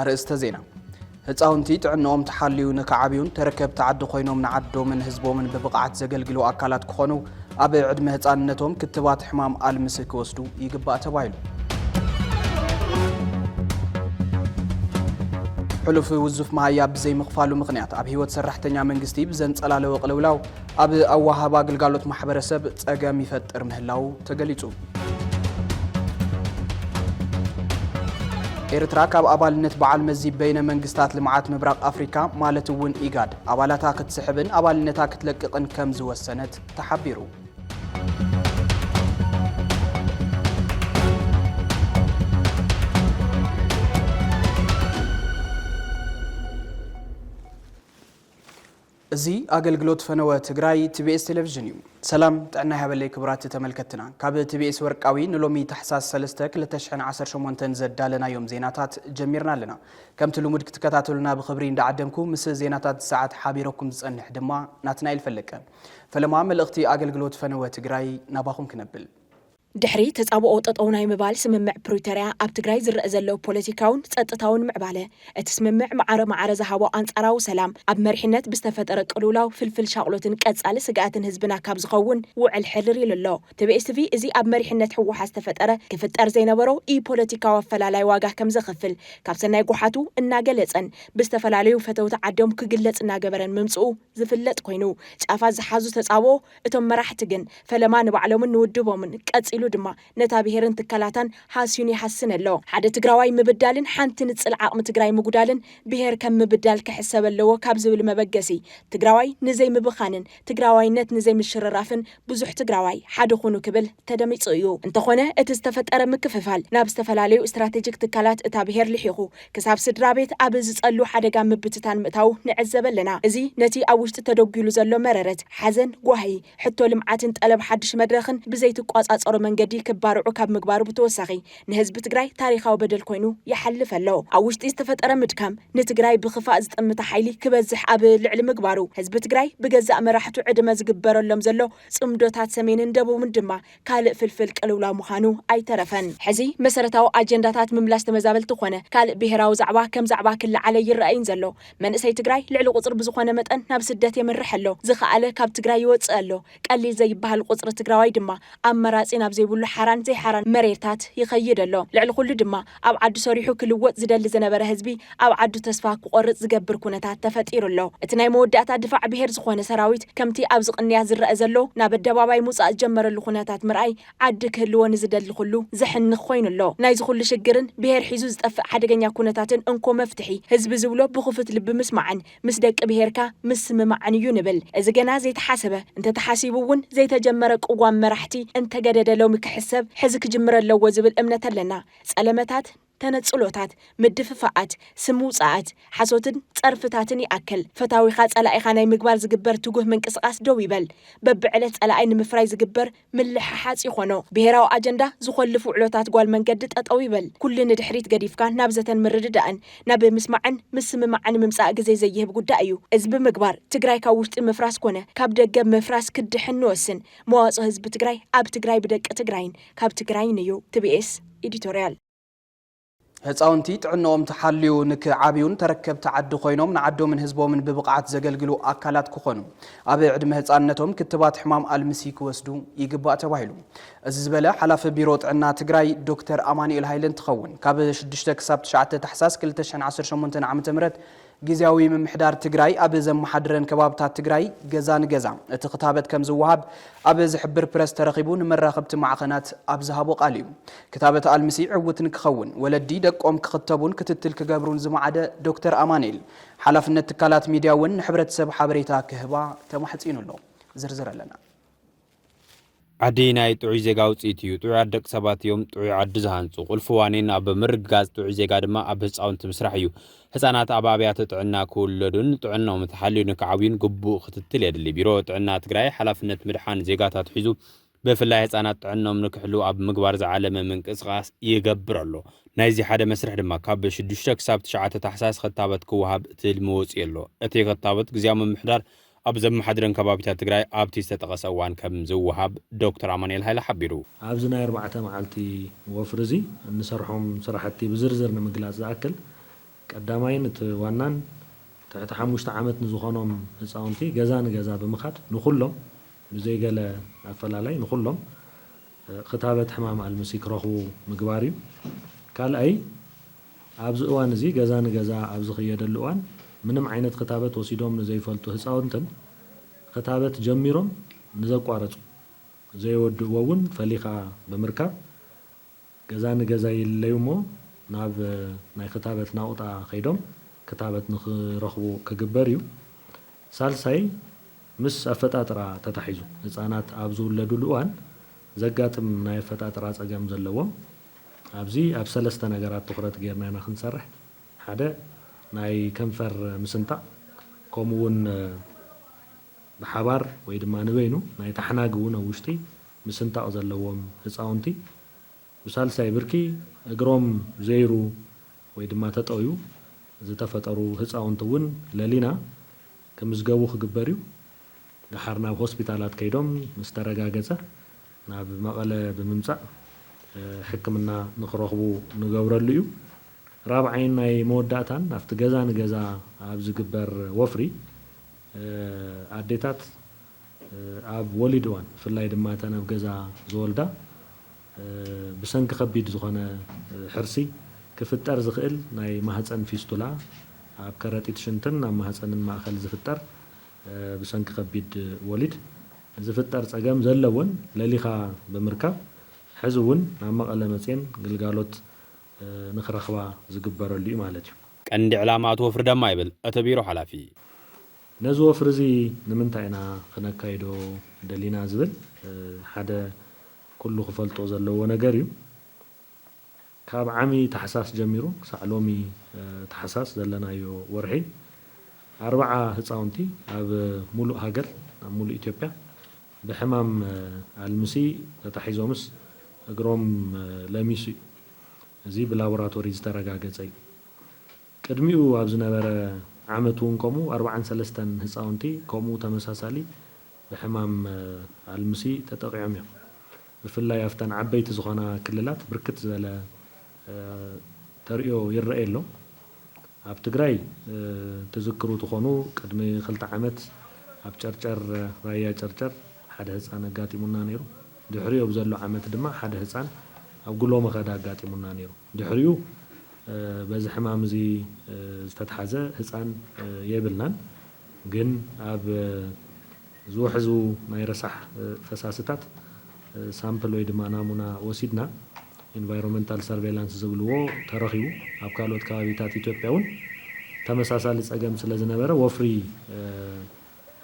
أرئيستا زينا هتصاونتي طعنهم تحليو نكعبيون تركب تعد خوينهم نعدو من حزبهم من ببقعة زغلغلو أكالات كخونو أبي عدم هتصانتهم كتبات حمام المسك وسدو يقبأ تبايلو حلف وزف معايا بزي مخفالو مغنيات أب هيوت سرحتنيا منجستي بزن صلالو وقلولاو أب أوهابا قلقالوت محبرسب تساقام يفتر مهلاو تقليتو إيرترا كاب أبالنت بعال مزي بين منجستات لمعات مبراق أفريكا مالتوون إيجاد أبالتا كتسحبن أبالنتا كتلققن كمز والسنة تحبيرو زي أقلقلوت فنوة تقراي تبيس تلفزيونيو سلام تعنا هبلي كبرات تملكتنا كاب تبيس ورقاوي نلومي تحساس سلستك لتشحن 10 شمونتن زدالنا يوم زيناتات جميرنا لنا كم تلومد كتكاتلنا بخبرين دعدمكم مس زيناتات ساعات حابيركم زنح دما ناتنا الفلكان فلما عمل اختي أقلقلوت فنوة تقراي نباخم كنبل دحري تتصابو ططوناي مبال سممع بريتوريا اب تግራይ ዝርአ ዘሎ ፖለቲካውን ጸጥታውን ምዕባለ እቲ ስምምዕ ማዕረ ዝሃቦ አንጻራዊ ሰላም ኣብ መሪሕነት ብዝተፈጠረ ቅልውላው ፍልፍል ሻቅሎትን ቀጻሊ ስጋትን ህዝብና ካብ ዝኸውን ውዕል ሕርር ይልሎ TVSTV እዚ ኣብ መሪሕነት ሕወሓት ዝተፈጠረ ክፍጠር ዘይነበሮ ፖለቲካዊ ኣፈላላይ ዋጋ ከም ዘኸፍል ካብ ሰናይ ጎሓቱ እናገለጸን ብዝተፈላለዩ ፈተውቲ ዓዶም ክግለጽ እናገበረን ምምጽኡ ዝፍለጥ ኮይኑ ጫፋት ዝሓዙ ተጻቦ እቶም መራሕቲ ግን ፈለማ ንባዕሎምን ንውድቦምን ቀጽ ድማ ነታ ብሄርን ትከላታን ሓስዩን ይሓስን ኣሎ ሓደ ትግራዋይ ምብዳልን ሓንቲ ንጽል ዓቕሚ ትግራይ ምጉዳልን ብሄር ከም ምብዳል ክሕሰብ ኣለዎ ካብ ዝብል መበገሲ ትግራዋይ ንዘይ ምብኻንን ትግራዋይነት ንዘይ ምሽረራፍን ብዙሕ ትግራዋይ ሓደ ኾኑ ክብል ተደሚጹ እዩ እንተኾነ እቲ ዝተፈጠረ ምክፍፋል ናብ ዝተፈላለዩ ስትራቴጂክ ትካላት እታ ብሄር ልሒኹ ክሳብ ስድራ ቤት ኣብ ዝጸሉ ሓደጋ ምብትታን ምእታው ንዕዘበለና እዚ ነቲ ኣብ ውሽጢ ተደጊሉ ዘሎ መረረት ሓዘን ጓሂ ሕቶ ልምዓትን ጠለብ ሓድሽ መድረኽን ብዘይ ትቋጻጸሩ መንገዲ ክባርዑ ካብ ምግባሩ ብተወሳኺ ንህዝቢ ትግራይ ታሪኻዊ በደል ኮይኑ ይሐልፍ ኣሎ ኣብ ውሽጢ ዝተፈጠረ ምድካም ንትግራይ ብኽፋእ ዝጥምታ ሓይሊ ክበዝሕ ኣብ ልዕሊ ምግባሩ ህዝቢ ትግራይ ብገዛእ መራሕቱ ዕድመ ዝግበረሎም ዘሎ ጽምዶታት ሰሜንን ደቡብን ድማ ካልእ ፍልፍል ቅልውላ ምዃኑ ኣይተረፈን ሕዚ መሰረታዊ ኣጀንዳታት ምምላስ ተመዛበልቲ ኾነ ካልእ ብሄራዊ ዛዕባ ከም ዛዕባ ክለዓለ ይረአይን ዘሎ መንእሰይ ትግራይ ልዕሊ ቁፅሪ ብዝኾነ መጠን ናብ ስደት የምርሕ ኣሎ ዝኸኣለ ካብ ትግራይ ይወፅእ ኣሎ ቀሊል ዘይበሃል ቁፅሪ ትግራዋይ ድማ ኣመራጺ ናብ ዘይብሉ ሓራን ዘይሓራን መሬታት ይኸይድ ኣሎ ልዕሊ ኩሉ ድማ ኣብ ዓዱ ሰሪሑ ክልወጥ ዝደሊ ዝነበረ ህዝቢ ኣብ ዓዱ ተስፋ ክቆርጽ ዝገብር ኩነታት ተፈጢሩ ኣሎ እቲ ናይ መወዳእታ ድፋዕ ብሄር ዝኾነ ሰራዊት ከምቲ ኣብ ዝቕንያ ዝረአ ዘሎ ናብ ኣደባባይ ሙጻእ ዝጀመረሉ ኩነታት ምርኣይ ዓዲ ክህልዎ ንዝደሊ ኩሉ ዘሕንኽ ኮይኑ ኣሎ ናይ ዝኹሉ ሽግርን ብሄር ሒዙ ዝጠፍእ ሓደገኛ ኩነታትን እንኮ መፍትሒ ህዝቢ ዝብሎ ብኽፉት ልቢ ምስማዕን ምስ ደቂ ብሄርካ ምስ ምማዕን እዩ ንብል እዚ ገና ዘይተሓሰበ እንተተሓሲቡ እውን ዘይተጀመረ ቅዋም መራሕቲ እንተገደደለው ምክሕሰብ ሕዚ ክጅምር ኣለዎ ዝብል እምነት ኣለና ጸለመታት ተነጽሎታት ምድፍፋኣት ስሙጻኣት ሓሶትን ጸርፍታትን ይኣከል ፈታዊኻ ጸላኢኻ ናይ ምግባር ዝግበር ትጉህ ምንቅስቓስ ደው ይበል በብዕለት ጸላኢ ንምፍራይ ዝግበር ምልሕሓጽ ይኾኖ ብሄራዊ ኣጀንዳ ዝኸልፉ ውዕሎታት ጓል መንገዲ ጠጠው ይበል ኩሉ ንድሕሪት ገዲፍካ ናብ ዘተን ምርድዳእን ናብ ምስማዕን ምስምማዕን ምምጻእ ግዜ ዘይህብ ጉዳይ እዩ እዚ ብምግባር ትግራይ ካብ ውሽጢ ምፍራስ ኮነ ካብ ደገ ምፍራስ ክድሕን ንወስን መዋጽኦ ህዝቢ ትግራይ ኣብ ትግራይ ብደቂ ትግራይን ካብ ትግራይን እዩ TBS ኤዲቶሪያል هتصاونتي طعنهم تحليو نكعابيون تركب تعد خوينهم نعدو من حزبهم من ببقعات زغلغلو اكالات كخونو ابي عدم هصانتهم كتبات حمام المسيك وسدو يغبا تبايلو እዚ ዝበለ ሓላፊ ቢሮ ጥዕና ትግራይ ዶክተር አማኑኤል ሃይለን ተኸውን ካብ 6 ክሳብ 9 ተሕሳስ 2018 ዓመተ ምህረት ጊዜያዊ ምምሕዳር ትግራይ ኣብ ዘመሓድረን ከባብታት ትግራይ ገዛ ንገዛ እቲ ክታበት ከም ዝወሃብ ኣብ ዝሕብር ፕረስ ተረኺቡ ንመራኸብቲ ማዕኸናት ኣብ ዝሃቦ ቃል እዩ ክታበት ኣልምሲ ዕውትን ክኸውን ወለዲ ደቆም ክኽተቡን ክትትል ክገብሩን ዝመዓደ ዶክተር አማኑኤል ሓላፍነት ትካላት ሚድያ እውን ንሕብረተሰብ ሓበሬታ ክህባ ተማሕፂኑ ኣሎ ዝርዝር ኣለና عدي ناي طعي زيغا وصيت يو طعي عدق سبات يوم طعي عد زهانصو قلف وانين اب مرغاز طعي زيغا دما اب هصاونت مسرح يو ህፃናት ኣብ ኣብያተ ጥዕና ክውለዱን ጥዕናኦም ተሓልዩ ንክዓብዩን ግቡእ ክትትል የድሊ ቢሮ ጥዕና ትግራይ ሓላፍነት ምድሓን ዜጋታት ሒዙ ብፍላይ ህፃናት ጥዕናኦም ንክሕሉ ኣብ ምግባር ዝዓለመ ምንቅስቓስ ይገብር ኣሎ ናይዚ ሓደ መስርሕ ድማ ካብ 6 ክሳብ 9 ታሕሳስ ክታበት ክወሃብ ትልሚ ወፅዩ ኣሎ እቲ ክታበት ግዝያዊ ምምሕዳር ኣብ ዘመሓድረን ከባቢታት ትግራይ ኣብቲ ዝተጠቐሰ እዋን ከም ዝወሃብ ዶክተር አማኑኤል ሃይለ ሓቢሩ ኣብዚ ናይ 4 መዓልቲ ወፍሪ እዚ እንሰርሖም ስራሕቲ ብዝርዝር ንምግላጽ ዝኣክል ቀዳማይን ዋናን تحت 5 ዓመት ንዝኾኖም ህፃውንቲ ገዛ ንገዛ ብምኻድ ንኹሎም ብዘይገለ ኣፈላላይ ንኹሎም ክታበት ሕማም ኣልምሲ ክረኽቡ ምግባር እዩ ካልኣይ ኣብዚ እዋን እዚ ገዛ ንገዛ ኣብ ዝኽየደሉ እዋን ምንም ዓይነት ክታበት ወሲዶም ንዘይፈልጡ ህፃውንትን ክታበት ጀሚሮም ንዘቋረፁ ዘይወድእዎ እውን ፈሊኻ ብምርካብ ገዛ ንገዛ ይለዩ እሞ ናብ ናይ ክታበት ናውጣ ከይዶም ክታበት ንኽረኽቡ ክግበር እዩ ሳልሳይ ምስ ኣፈጣጥራ ተታሒዙ ህፃናት ኣብ ዝውለዱሉ እዋን ዘጋጥም ናይ ኣፈጣጥራ ፀገም ዘለዎም ኣብዚ ኣብ 3 ነገራት ትኩረት ጌርና ኢና ክንሰርሕ ሓደ ናይ ከንፈር ምስንጣቅ ከምኡውን ብሓባር ወይ ድማ ንበይኑ ናይ ተሓናግ እውን ኣብ ውሽጢ ምስንጣቅ ዘለዎም ህፃውንቲ ብሳልሳይ ብርኪ እግሮም ዘይሩ ወይ ድማ ተጠውዩ ዝተፈጠሩ ህፃውንቲ እውን ለሊና ከምዝገቡ ክግበር እዩ ድሓር ናብ ሆስፒታላት ከይዶም ምስ ተረጋገፀ ናብ መቐለ ብምምፃእ ሕክምና ንኽረኽቡ ንገብረሉ እዩ ራብዓይን ናይ መወዳእታን ኣብቲ ገዛ ንገዛ ኣብ ዝግበር ወፍሪ ኣዴታት ኣብ ወሊድ እዋን ብፍላይ ድማ እተን ኣብ ገዛ ዝወልዳ ብሰንኪ ከቢድ ዝኾነ ሕርሲ ክፍጠር ዝኽእል ናይ ማህፀን ፊስቱላ ኣብ ከረጢት ሽንትን ኣብ ማህፀንን ማእኸል ዝፍጠር ብሰንኪ ከቢድ ወሊድ ዝፍጠር ፀገም ዘለውን ለሊኻ ብምርካብ ሕዚ እውን ናብ መቐለ መፅን ግልጋሎት ንኽረኽባ ዝግበረሉ እዩ ማለት እዩ ቀንዲ ዕላማት ወፍሪ ደማ ይብል እቲ ቢሮ ሓላፊ ነዚ ወፍሪ እዚ ንምንታይ ኢና ክነካይዶ ደሊና ዝብል ሓደ ኩሉ ክፈልጦ ዘለዎ ነገር እዩ ካብ ዓሚ ተሓሳስ ጀሚሩ ክሳዕ ሎሚ ተሓሳስ ዘለናዮ ወርሒ 40 ህፃውንቲ ኣብ ሙሉእ ሃገር ኣብ ሙሉእ ኢትዮጵያ ብሕማም ኣልምሲ ተታሒዞምስ እግሮም ለሚሱ እዚ ብላቦራቶሪ ዝተረጋገፀ እዩ ቅድሚኡ ኣብ ዝነበረ ዓመት እውን ከምኡ 43 ህፃውንቲ ከምኡ ተመሳሳሊ ብሕማም ኣልምሲ ተጠቂዖም እዮም ብፍላይ ኣፍተን ዓበይቲ ዝኾና ክልላት ብርክት ዝበለ ተሪኦ ይረአ ኣሎ ኣብ ትግራይ ተዝክሩ ትኾኑ ቅድሚ 2 ዓመት ኣብ ጨርጨር ራያ ጨርጨር ሓደ ህፃን ኣጋጢሙና ነይሩ ድሕሪኡ ብዘሎ ዓመት ድማ ሓደ ህፃን ኣብ ጉሎ መኸዳ ኣጋጢሙና ነይሩ ድሕሪኡ በዚ ሕማም እዚ ዝተተሓዘ ህፃን የብልናን ግን ኣብ ዝውሕዙ ናይ ረሳሕ ፈሳስታት ሳምፕል ወይ ድማ ናሙና ወሲድና ኢንቫይሮንመንታል ሰርቬይላንስ ዝብልዎ ተረኺቡ ኣብ ካልኦት ከባቢታት ኢትዮጵያ እውን ተመሳሳሊ ፀገም ስለ ዝነበረ ወፍሪ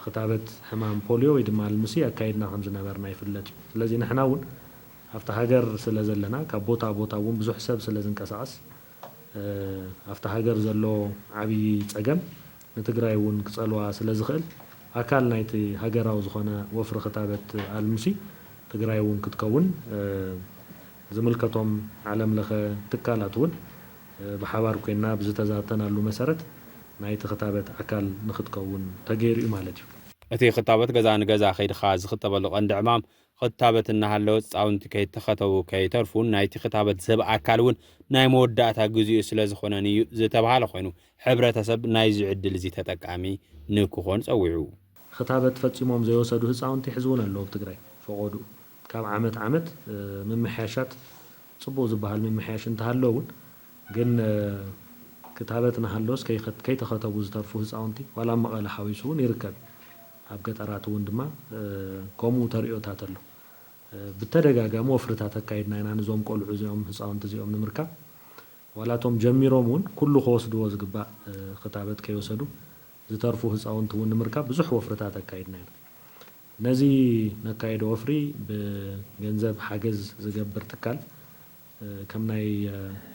ክታበት ሕማም ፖሊዮ ወይ ድማ ኣልምሲ ኣካይድና ከም ዝነበርና ይፍለጥ እዩ ስለዚ ንሕና እውን ኣብቲ ሃገር ስለ ዘለና ካብ ቦታ ቦታ እውን ብዙሕ ሰብ ስለ ዝንቀሳቐስ ኣብቲ ሃገር ዘሎ ዓብዪ ፀገም ንትግራይ እውን ክፀልዋ ስለ ዝኽእል ኣካል ናይቲ ሃገራዊ ዝኾነ ወፍሪ ክታበት ኣልምሲ ትግራይ እውን ክትከውን ዝምልከቶም ዓለም ለኸ ትካላት እውን ብሓባር ኮይና ብዝተዛተናሉ መሰረት ናይቲ ክታበት ኣካል ንክትከውን ተገይሩ እዩ ማለት እዩ እቲ ክታበት ገዛ ንገዛ ከይድኻ ዝኽተበሉ ቀንዲ ዕማም ክታበት እናሃለወ ህፃውንቲ ከይተኸተቡ ከይተርፉን ናይቲ ክታበት ዝህብ ኣካል እውን ናይ መወዳእታ ግዚኡ ስለ ዝኾነን እዩ ዝተባሃለ ኮይኑ ሕብረተሰብ ናይዚ ዕድል እዚ ተጠቃሚ ንክኾን ፀዊዑ ክታበት ፈፂሞም ዘይወሰዱ ህፃውንቲ ሕዚ እውን ኣለዉ ብትግራይ ፈቆዱ ካብ ዓመት ዓመት ምምሕያሻት ፅቡቅ ዝበሃል ምምሕያሽ እንተሃለዉ እውን ግን ክታበት ናሃለወስ ከይተኸተቡ ዝተርፉ ህፃውንቲ ዋላ መቐለ ሓዊሱ እውን ይርከብ ኣብ ገጠራት እውን ድማ ከምኡ ተሪኦታት ኣሎ ብተደጋጋሚ ወፍርታት ኣካይድና ኢና ንዞም ቆልዑ እዚኦም ህፃውንቲ እዚኦም ንምርካብ ዋላቶም ጀሚሮም እውን ኩሉ ከወስድዎ ዝግባእ ክታበት ከይወሰዱ ዝተርፉ ህፃውንቲ እውን ንምርካብ ብዙሕ ወፍርታት ኣካይድና ኢና ነዚ ነካይዶ ወፍሪ ብገንዘብ ሓገዝ ዝገብር ትካል ከም ናይ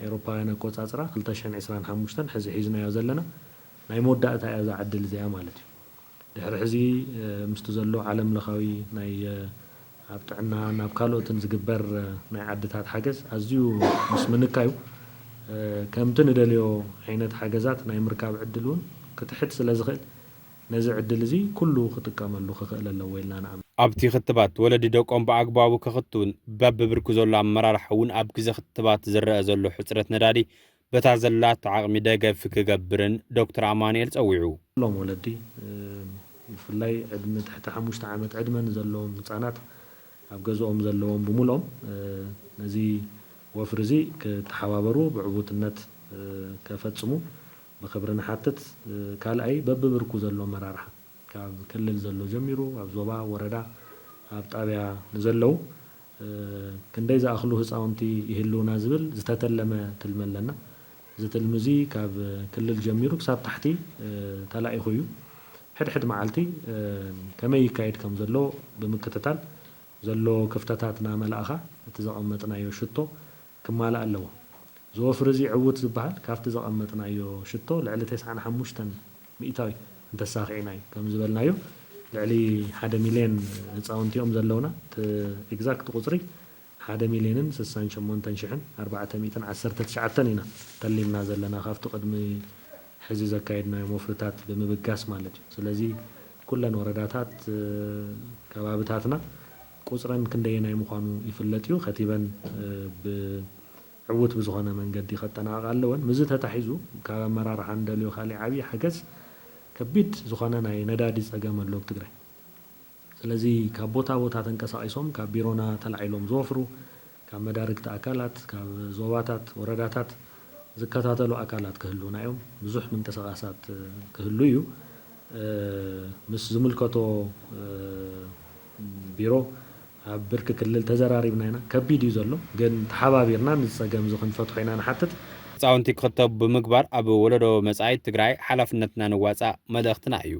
ኤውሮፓውያን ኣቆፃፅራ 2025 ሕዚ ሒዝናዮ ዘለና ናይ መወዳእታ እያ እዛ ዕድል እዚኣ ማለት እዩ ድሕሪ ሕዚ ምስቲ ዘሎ ዓለም ለኻዊ ናይ ኣብ ጥዕና ናብ ካልኦትን ዝግበር ናይ ዓድታት ሓገዝ ኣዝዩ ምስ ምንካዩ ከምቲ ንደልዮ ዓይነት ሓገዛት ናይ ምርካብ ዕድል እውን ክትሕት ስለ ዝኽእል ነዚ ዕድል እዚ ኩሉ ክጥቀመሉ ክኽእል ኣለዎ ኢልና ንኣምን ኣብቲ ክትባት ወለዲ ደቆም ብኣግባቡ ክኽቱን በብብርኪ ዘሎ ኣመራርሓ እውን ኣብ ግዜ ክትባት ዝረአ ዘሎ ሕፅረት ነዳዲ በታዘላት ዓቕሚ ደገፍ ክገብርን ዶክተር ኣማኑኤል ጸዊዑ ሎም ወለዲ ብፍላይ ዕድመ ትሕቲ 5 ዓመት ዕድመን ዘለዎም ህፃናት ኣብ ገዝኦም ዘለዎም ብምሎም ነዚ ወፍሪ እዚ ክተሓባበሩ ብዕቡትነት ከፈጽሙ بخبرنا حتت قال أي ببركو زلوا مرارها كاب كلل زلوا جميرو أب زوبا وردا أب طابع نزلوا كندي إذا أخلوه ساونتي يهلو نازبل زتتلما تلملنا زتلمزي كاب كلل جميرو كساب تحتي تلاقي خويو حد معلتي كما يكايد كم زلوا بمكتتال زلوا كفتاتنا ملأخا تزقمتنا يشتو كما لا اللو زوفر زي عود زبال كافت زقمتنا يو شتو لعلي 95 مئتاي انت ساقعيناي كم زبلنايو لعلي 1 مليون هصاونتيوم زلونا اكزاكت قصري 1 مليون 68 419 هنا تلمنا زلنا خافت قدمي حزي زكايدنا مفرتات بمبقاس مالج سلازي كلن ورداتات كبابتاتنا قصرن كندينا يمخانو يفلتيو ختيبن عوت بزغنا من قد يخطنا قالون مزت تحيزو كمرار عندليو خالي عبي حجز كبيت زغنا ناي ندادي صقام اللوك تقري ስለዚህ ከቦታ ቦታ ተንቀሳቅሶም ከቢሮና ተላዕሎም ዘወፍሩ ከመዳርግቲ አካላት ከዞባታት ወረዳታት ዝከታተሉ አካላት ክህሉና እዮም ብዙሕ ምንቅስቃሳት ክህሉ እዩ ምስ ዝምልከቶ ቢሮ ኣብ ብርክ ክልል ተዘራሪብና ኢና ከቢድ እዩ ዘሎ ግን ተሓባቢርና ንፀገም ዝኽንፈትሖ ኢና ንሓትት ህፃውንቲ ክኽተቡ ብምግባር ኣብ ወለዶ መጻኢ ትግራይ ሓላፍነትና ንዋፃእ መልእኽትና እዩ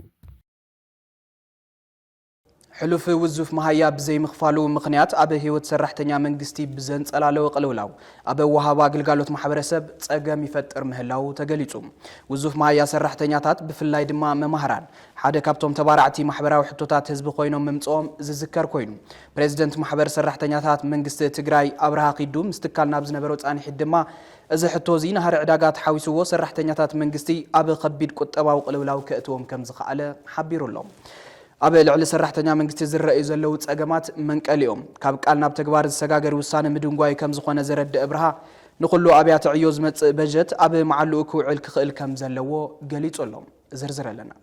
حلف وزف مهيا بزي مخفالو مخنيات أبي هيوت سرحتنيا منجستي بزن سلالو قلولاو أبي وهابا قلقالوت محبرسب تساقام يفتر مهلاو تقليتهم وزف مهيا سرحتنيا تات بفلاي دما ممهران حدا كابتوم تبارعتي محبراو حطوتات هزب خوينو ممتقوم زذكر كوينو بريزيدنت محبر سرحتنيا تات منجست تقراي أبرها قيدوم استقال نابز نبروت آني حدما إذا حتوزي نهار عداقات حاويسوو سرحتنيا تات منجستي أبي خبيد كتباو قلولاو كأتوهم كمزق على حبيرو اللهم أبي العلي سرحتنيا من قتز الرئيس اللو تأجمات من كاليوم كابك قالنا بتكبار السجاجر والسان مدون جواي كم زخنا زرد إبرها نقولوا أبيات عيوز مت بجت أبي معلوك وعلك خل كم زلوا قليت اللهم زرزر لنا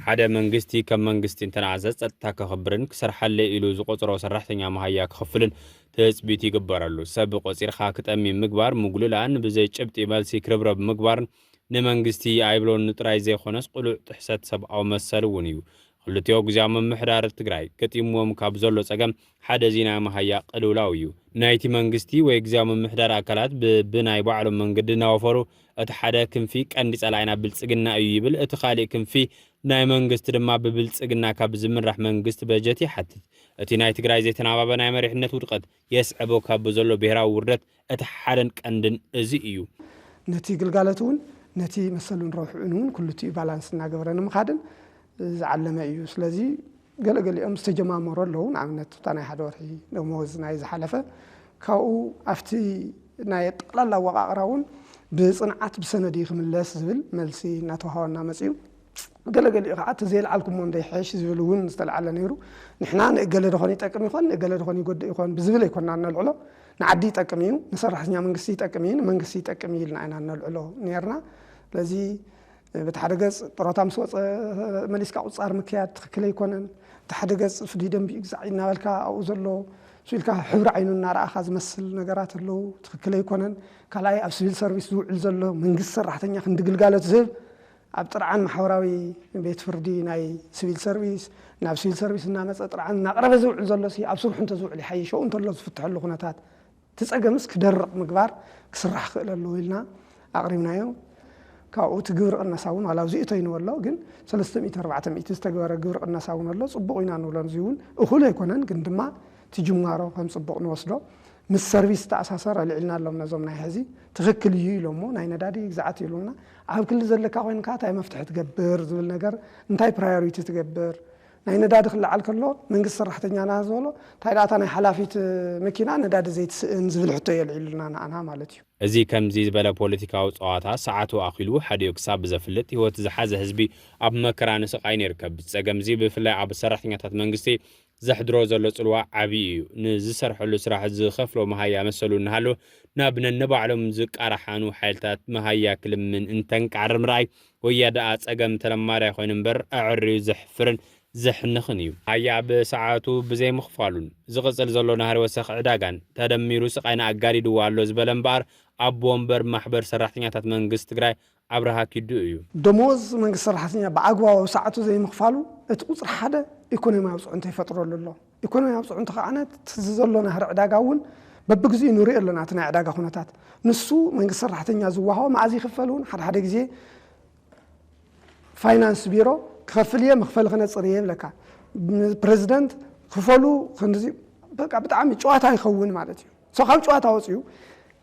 حدا منجستي كم منجستي تنعزز تاك خبرن كسر حل إلو زقطرو سرحتنيا مهياك خفلن تثبيتي جبار له سابق وسير خاكت أمي مقبار مقولو لأن بزي شبت إبال سيكربرب مقبار نمنجستي عيبلون نتراي زي خناس قلو تحسد سب أو مسلونيو خلتيو غزام محرار تግራይ ከጢሞም ካብ ዘሎ ጸገም ሓደ ዚና ማህያ ቀሉላው እዩ ናይቲ መንግስቲ ወይ ግዛም ምሕዳር አካላት ብናይ ባዕሎም መንገዲ ናወፈሩ እቲ ሓደ ክንፊ ቀንዲ ጸላይና ብልጽግና እዩ ይብል እቲ खाሊእ ክንፊ ናይ መንግስቲ ድማ ብብልጽግና ካብ ዝምራሕ መንግስቲ በጀት ይሓትት እቲ ናይ ትግራይ ዘይተናባበ ናይ መሪሕነት ውድቀት የስዕቦ ካብ ዘሎ ብሄራዊ ውርደት እቲ ሓደን ቀንድን እዚ እዩ ነቲ ግልጋሎቱን ነቲ መሰሉን ረውሑን ኩሉቲ ባላንስ እናገበረን ምኻድን زعلم أيو سلزي قال أم استجمامر له نعمت تاني حد ورحي لو موز نايز حلفة كاو أفتي نايت لا وقع راون بصنعات بسندي خم الله سبل ملسي ناتوها نامسيو قال قعدت زي العالكم من ده حيش زبلون استلع على نيرو نحنا قال دخوني تأكمي خون قال دخوني قد يخون بزبل يكون عنا العلا نعدي تأكميو نصرح نيا من قصي تأكمين من قصي تأكمي لنا عنا العلا نيرنا لذي بتحدث طراتام سوت مليسكا أوصار مكيات تخلي يكونن تحدث في ديدم بيجزعنا بالكا أو زلوا سويلكا حبر عينو النار أخذ مسل نجارات اللو تخلي يكونن كلاي أبسيل سيرفيس دو زلوا من قصة راح تنيا خند قلقالة زل أبطرعن محوراوي بيت فردي ناي سيفيل سيرفيس نابسيل سيرفيس نامس أطرعن نقرب زوع زلوا سي أبصر حنت زوع اللي حي شو أنت اللي تفتح له قناتات تسأجمس كدر مقبار كسرح خلالو لنا أقربنا يوم كاو تجور النساون على زيتين والله جن 300-400 تستجور جور النساون الله صبقينا نولن زيون أخوله يكونن جندما تجمعارو هم صبقنا وصله من السيرفيس تأساسا اللي قلنا لهم نظامنا هذه تفكر يلومو ناينا دادي زعات يلونا عاب كل زلك وين كات هاي مفتح تجبر زول نجار انتاي برايوريتي تجبر ናይ ነዳዲ ክልዓል ከሎ መንግስቲ ሰራሕተኛና ዝብሎ ታይዳታ ናይ ሓላፊት መኪና ነዳዲ ዘይትስእን ዝብል ሕቶ የልዒሉና ንኣና ማለት እዩ እዚ ከምዚ ዝበለ ፖለቲካዊ ጸዋታ ሰዓቱ ኣኺሉ ሓዲኡ ክሳብ ዘፍልጥ ህይወት ዝሓዘ ህዝቢ ኣብ መከራን ስቃይን ይርከብ ጸገምዚ ብፍላይ ኣብ ሰራሕተኛታት መንግስቲ ዘሕድሮ ዘሎ ጽልዋ ዓብይ እዩ ንዝሰርሐሉ ስራሕ ዝኸፍሎ መሃያ መሰሉ እንሃሎ ናብ ነንባዕሎም ዝቃራሓኑ ሓይልታት መሃያ ክልምን እንተንቃር ምርኣይ ወያዳ ጸገም ተለማዳ ይኮን እምበር ኣዕርዩ ዝሕፍርን زحنخن እዩ ሃያ በሰዓቱ ብዘይ ምኽፋሉን ዝቕጽል ዘሎ ናህሪ ወሰኽ ዕዳጋን ተደሚሩ ስቃይና ኣጋዲድዎ ኣሎ ዝበለ እምበር ኣብ ወንበር ማሕበር ሰራሕተኛታት መንግስት ትግራይ ኣብርሃ ኪዱ እዩ ደሞዝ መንግስት ሰራሕተኛ ብኣግባቡ ሰዓቱ ዘይ ምኽፋሉ እቲ ቁጽሪ ሓደ ኢኮኖሚያዊ ጽዕንቶ ይፈጥረሉ ኣሎ ኢኮኖሚያዊ ጽዕንቶ ከዓነት ዘሎ ናህሪ ዕዳጋ እውን በብግዚኡ ንሪኦ ኣለና እቲ ናይ ዕዳጋ ኩነታት ንሱ መንግስት ሰራሕተኛ ዝዋሃቦ ማዕዚ ይኽፈሉን ሓደ ግዜ ፋይናንስ ቢሮ كفليه مخفل خنا صريه لك بريزيدنت خفلو خندزي بقى بتعم ጨዋታ ይኸውን ማለት እዩ ሰው ካብ ጨዋታ ወጽዩ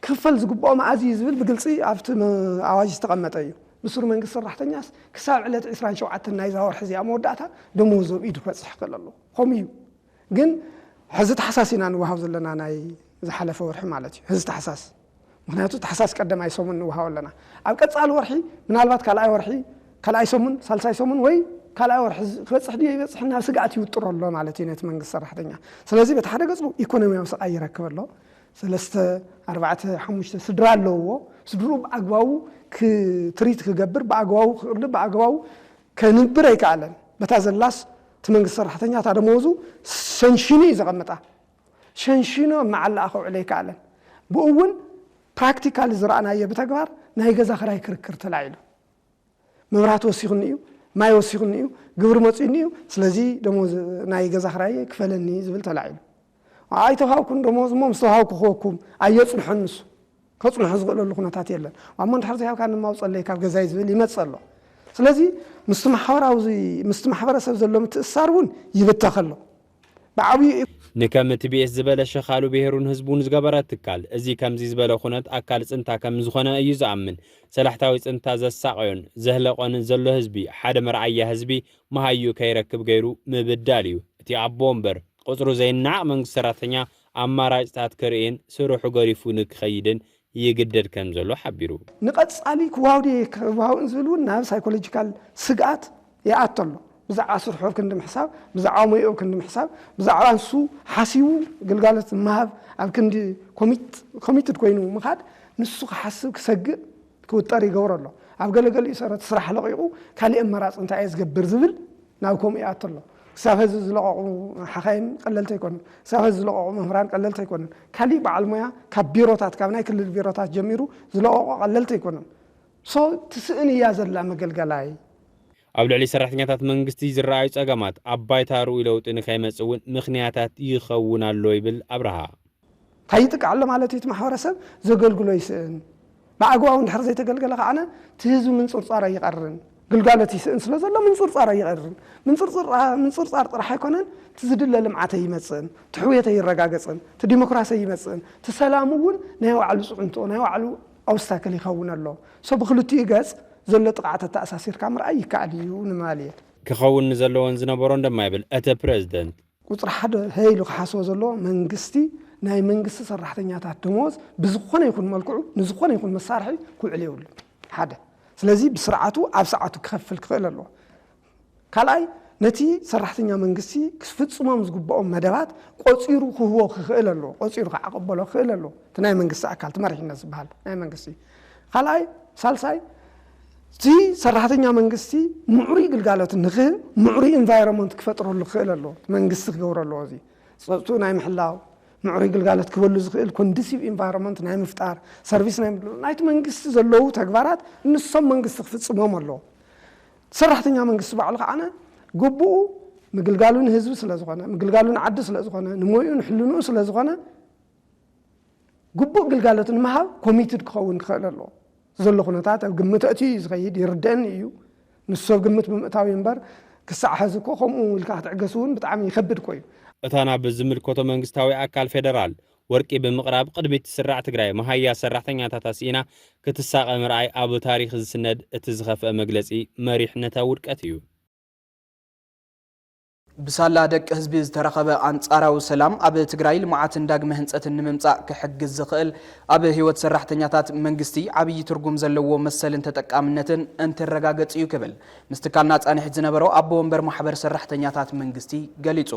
ክፈል ዝግባኦ ማዕዚ ዝብል ብግልጽ ኣብቲ ኣዋጅ ዝተቀመጠ እዩ ምስሩ መንግስት ሰራሕተኛስ ክሳብ ዕለት 27 ናይ ዛወር ሕዚ ኣመወዳእታ ደሞዝ ኢዱ ክበጽሕ ከለሎ ከም እዩ ግን ሕዚ ተሓሳሲና ንዋሃብ ዘለና ናይ ዝሓለፈ ወርሒ ማለት እዩ ሕዚ ተሓሳስ ምክንያቱ ተሓሳስ ቀደም ኣይሰሙን ንዋሃብ ኣለና ኣብ ቀጻሊ ወርሒ ምናልባት ካልኣይ ወርሒ ካልኣይ ሰሙን ሳልሳይ ሰሙን ወይ ካልኣይ ወርሒ ክበጽሕ ድዩ ይበጽሕና ስጋት ይውጥሮ ኣሎ ማለት እዩ ነቲ መንግስት ሰራሕተኛ ስለዚህ በተሓደ ገጽ ኢኮኖሚያዊ ስቃይ ይረክብ ኣሎ 3 4 5 ስድራ ኣለዎ ስድሩ ብኣግባቡ ክትሪት ክገብር ብኣግባቡ ከንብር ኣይከኣለን በታ ዘላስ እቲ መንግስት ሰራሕተኛ ታደሞዙ ሸንሽኒ ዘቐመጣ ሸንሽኖ መዓላ ኣኸውዕለ ኣይከኣለን ብእውን ፕራክቲካሊ ዝረኣናዮ ብተግባር ናይ ገዛ ክራይ ክርክር ተላዒሉ መብራት ወሲኹን እዩ ማይ ወሲኹን እዩ ግብር መጽኡን እዩ ስለዚህ ደሞዝ ናይ ገዛ ክራይ ክፈለኒ ዝብል ተላዒሉ ኣይተሃውኩን ደሞዝ ምስተሃውኩ ኾኩም ኣየጽንሑን ንሱ ከጽንሑ ዝኽእለሉ ኩነታት የለን ዋሞ እንድሕር ዘይሃብካ ንማውጸለይ ካብ ገዛይ ዝብል ይመጽእ ኣሎ ስለዚህ ምስቲ ማሕበረሰብ ዘሎ ምትእስሳር እውን ይብተኽ ኣሎ ብዓብዪ ንከም TBS ዝበለ ሸኻሉ ብሄሩን ህዝቡን ዝገበረ ትካል እዚ ከምዚ ዝበለ ኩነት ኣካል ጽንታ ከም ዝኾነ እዩ ዝኣምን ሰላሕታዊ ጽንታ ዘሳቀዮን ዘህለቆን ዘሎ ህዝቢ ሓደ መርዓያ ህዝቢ መሃዩ ከይረክብ ገይሩ ምብዳል እዩ እቲ ኣቦ እምበር ቁጽሩ ዘይናዕ መንግስት ሰራሕተኛ ኣማራጭታት ክርኤን ስሩሑ ገሪፉ ንክኸይድን ይግደድ ከም ዘሎ ሓቢሩ ንቐጻሊ ክዋውድን ዝብሉን ናብ ሳይኮሎጂካል ስግኣት ይኣተሎ ብዛዕባ ስርሑ ክንድም ሕሳብ ብዛዕባ ሞይኡ ክንድም ሕሳብ ብዛዕባ እንሱ ሓሲቡ ግልጋሎት መሃብ ኣብ ክንዲ ኮሚትድ ኮይኑ ምኻድ ንሱ ክሓስብ ክሰግእ ክውጠር ይገብር ኣሎ ኣብ ገለገሊኡ ሰረት ስራሕ ለቂቑ ካልእ ኣማራፂ እንታይ እዩ ዝገብር ዝብል ናብ ከምኡ ይኣተሎ ክሳብ ህዚ ዝለቐቑ ሓኻይም ቀለልቲ ኣይኮኑን ክሳብ ህዚ ዝለቐቑ መምህራን ቀለልቲ ኣይኮኑን ካልእ በዓል ሞያ ካብ ቢሮታት ካብ ናይ ክልል ቢሮታት ጀሚሩ ዝለቐቑ ቀለልቲ ኣይኮኑን ሶ ትስእን እያ ዘላ መገልገላይ ኣብ ልዕሊ ሰራሕተኛታት መንግስቲ ዝረኣዩ ጸገማት ኣብ ባይታ ርኡይ ለውጢ ንኸይመጽእ እውን ምኽንያታት ይኸውን ኣሎ ይብል ኣብርሃ ከይጥቃዕ ማለት እቲ ማሕበረሰብ ዘገልግሎ ይስእን ብኣግባቡ እንድሕር ዘይተገልገለ ከዓነ እቲ ህዝቢ ምንፅርፃር ኣይቀርርን ግልጋሎት ይስእን ስለ ዘሎ ምንፅርፃር ኣይቀርርን ምንፅርፃር ጥራሕ ኣይኮነን እቲ ዝድለ ልምዓት ይመጽእን እቲ ሕውየት ይረጋገጽን እቲ ዲሞክራሲ ይመጽእን እቲ ሰላም እውን ናይ ባዕሉ ጽዕንቶ ናይ ባዕሉ ኣውስታክል ይኸውን ኣሎ ሶ ብክልቲኡ ገጽ ዘሎ ጥቃዓት ተኣሳሲርካ ምርኣይ ይከኣል እዩ ንማልየ ክኸውን ዘለዎን ዝነበሮ እንደማይብል እቲ ፕሬዝደንት ቁጽሪ ሓደ ሄይሉ ክሓስቦ ዘሎ መንግስቲ ናይ መንግስቲ ሰራሕተኛታት ደሞዝ ብዝኾነ ይኹን መልክዑ ንዝኾነ ይኹን መሳርሒ ክውዕል የብሉ ሓደ ስለዚ ብስርዓቱ ኣብ ሰዓቱ ክኸፍል ክኽእል ኣሎ ካልኣይ ነቲ ሰራሕተኛ መንግስቲ ክፍጽሞም ዝግብኦም መደባት ቆጺሩ ክህቦ ክኽእል ኣሎ ቆጺሩ ክዓቀበሎ ክኽእል ኣሎ እቲ ናይ መንግስቲ ኣካል ትመሪሕነት ዝበሃል ናይ መንግስቲ ካልኣይ ሳልሳይ እቲ ሰራሕተኛ መንግስቲ ምዕሩይ ግልጋሎት ንኽህብ ምዕሩይ ኢንቫይሮንመንት ክፈጥረሉ ክኽእል ኣሎ መንግስቲ ክገብረሎ እዚ ፀጥኡ ናይ ምሕላው ምዕሩይ ግልጋሎት ክበሉ ዝኽእል ኮንዲሲቭ ኢንቫይሮንመንት ናይ ምፍጣር ሰርቪስ ናይቲ መንግስቲ ዘለዉ ተግባራት ንሶም መንግስቲ ክፍጽሞም ኣሎ ሰራሕተኛ መንግስቲ ባዕሉ ከዓነ ግቡኡ ምግልጋሉ ንህዝቢ ስለ ዝኾነ ምግልጋሉ ንዓዲ ስለ ዝኾነ ንሞይኡ ንሕልንኡ ስለ ዝኾነ ግቡእ ግልጋሎት ንምሃብ ኮሚትድ ክኸውን ክኽእል ኣሎ ዘሎ ኩነታት ኣብ ግምት ኣትዩ ዝኸይድ ይርደአኒ እዩ ንሶብ ግምት ብምእታዊ እምበር ክሳዕ ሕዚ እኮ ከምኡ ኢልካ ክትዕገሱ እውን ብጣዕሚ ይከብድ ኮዩ እታ ናብ ዝምልከቶ መንግስታዊ ኣካል ፌደራል ወርቂ ብምቕራብ ቅድሚት ስራዕ ትግራይ መሃያ ሰራሕተኛታት ኣስኢና ክትሳቀ ምርኣይ ኣብ ታሪክ ዝስነድ እቲ ዝኸፍአ መግለጺ መሪሕነታ ውድቀት እዩ بسالا دق حزب ترخبه انصاراو سلام اب تግራይ ልምዓት እንዳግመ ህንጸትን ንምምጻእ ክሕግዝ ዝኽእል اب ህይወት ሰራሕተኛታት መንግስቲ ዓብይ ትርጉም ዘለዎ መሰልን ተጠቃምነትን እንተረጋገጽ እዩ ክብል ምስትካልና ጻኒሕ ዝነበረው አቦ ወንበር ማህበር ሰራሕተኛታት መንግስቲ ገሊጹ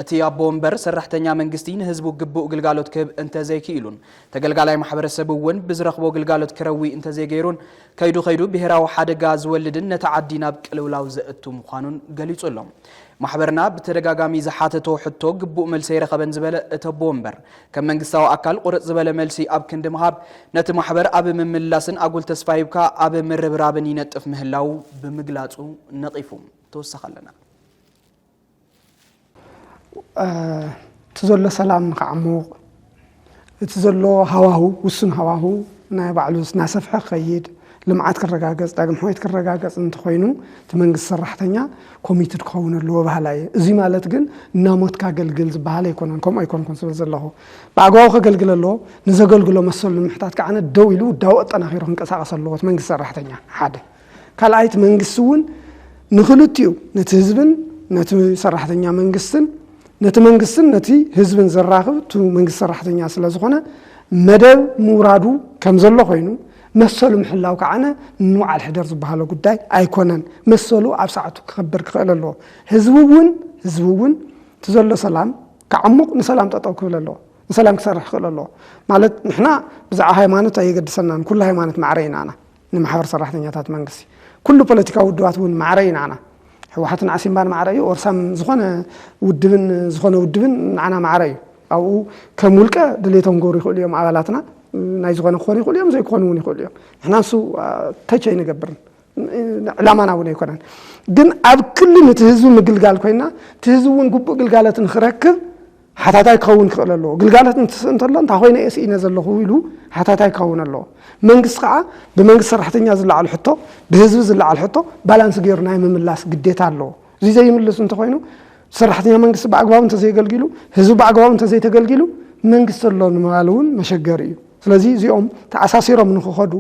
እቲ አቦ ወንበር ሰራሕተኛ መንግስቲ ንህዝቡ ግቡእ ግልጋሎት ክህብ እንተዘይኪ ኢሉን ተገልጋላይ ማህበረሰብ እውን ብዝረኽቦ ግልጋሎት ክረዊ እንተዘይገይሩን ከይዱ ብሄራዊ ሓደጋ ዝወልድን ነተዓዲ ናብ ቅልውላው ዘእቱ ምዃኑን ገሊጹሎም ማህበርና በተደጋጋሚ ዘሓተቶ ሕቶ ግቡእ መልሲ ይረኸበን ዝበለ እተቦ ወንበር ከም መንግስታዊ አካል ቁርጽ ዝበለ መልሲ ኣብ ክንዲ መሃብ ነቲ ማህበር ኣብ ምምላስን አጉል ተስፋ ይብካ ኣብ ምርብራብን ይነጥፍ ምህላው ብምግላጹ ነቂፉ ተወሰኸለና ተዘሎ ሰላም ከዓሙቕ እቲ ዘሎ ሃዋሁ ውስን ሃዋሁ ናይ ባዕሉ ናሰፍሐ ኸይድ ልምዓት ክረጋገጽ ዳግም ሕይወት ክረጋገጽ እንተኾይኑ ተመንግስት ሰራሕተኛ ኮሚትድ ክኸውን ኣለዎ ባህላየ እዚ ማለት ግን እናሞት ካገልግል ዝበሃል ኣይኮነን ከም ኣይኮንኩን ስለ ዘለኹ ብኣግባቡ ከገልግል ኣለዎ ንዘገልግሎ መሰሉ ንምሕታት ከዓነ ደው ኢሉ ዳው ኣጠናኺሩ ክንቀሳቀስ ኣለዎ መንግስት ሰራሕተኛ ሓደ ካልኣይት መንግስት እውን ንኽልቲኡ ነቲ ህዝብን ነቲ ሰራሕተኛ መንግስትን ነቲ ህዝብን ዘራኽብ ቱ መንግስት ሰራሕተኛ ስለ ዝኾነ መደብ ምውራዱ ከም ዘሎ ኮይኑ መሰሉ ምሕላው ከዓነ ንዋዕል ሕደር ዝበሃለ ጉዳይ ኣይኮነን መሰሉ ኣብ ሰዓቱ ክኸብር ክኽእል ኣለዎ ህዝቡ እውን ተዘሎ ሰላም ከዓሙቕ ንሰላም ጠጠው ክብል ኣለዎ ንሰላም ክሰርሕ ክኽእል ኣለዎ ማለት ንሕና ብዛዕባ ሃይማኖት ኣይገድሰናን ኩሉ ሃይማኖት ማዕረይና ኢና ንማሕበር ሰራሕተኛታት መንግስቲ ኩሉ ፖለቲካዊ ውድባት እውን ማዕረይና ኢና ሕወሓትን ዓሲምባን ማዕረዩ ወርሳም ዝኾነ ውድብን ንዓና ማዕረዩ ኣብኡ ከም ውልቀ ድሌቶም ገብሩ ይኽእሉ እዮም ኣባላትና ናይ ዝኾነ ክኾኑ ይኽእሉ እዮም ዘይኮኑ እውን ይኽእሉ እዮም ንሕና ንሱ ተች ኣይንገብርን ዕላማና እውን ኣይኮነን ግን ኣብ ክሊ ነቲ ህዝቢ ምግልጋል ኮይና እቲ ህዝቢ እውን ግቡእ ግልጋሎት ንኽረክብ ሓታታይ ክኸውን ክኽእል ኣለዎ ግልጋሎት እንትስእ እንተሎ እንታይ ኮይነ እየ ኢነ ዘለኹ ኢሉ ሓታታይ ክኸውን ኣለዎ መንግስቲ ከዓ ብመንግስቲ ሰራሕተኛ ዝለዓል ሕቶ ብህዝቢ ዝለዓል ሕቶ ባላንስ ገይሩ ናይ ምምላስ ግዴታ ኣለዎ እዚ ዘይምልስ እንተኮይኑ ሰራሕተኛ መንግስቲ ብኣግባቡ እንተዘይገልጊሉ ህዝቢ ብኣግባቡ እንተዘይተገልጊሉ መንግስቲ ኣሎ ንምባል እውን መሸገሪ እዩ ስለዚህ እዚኦም ተኣሳሲሮም ንኽኸዱ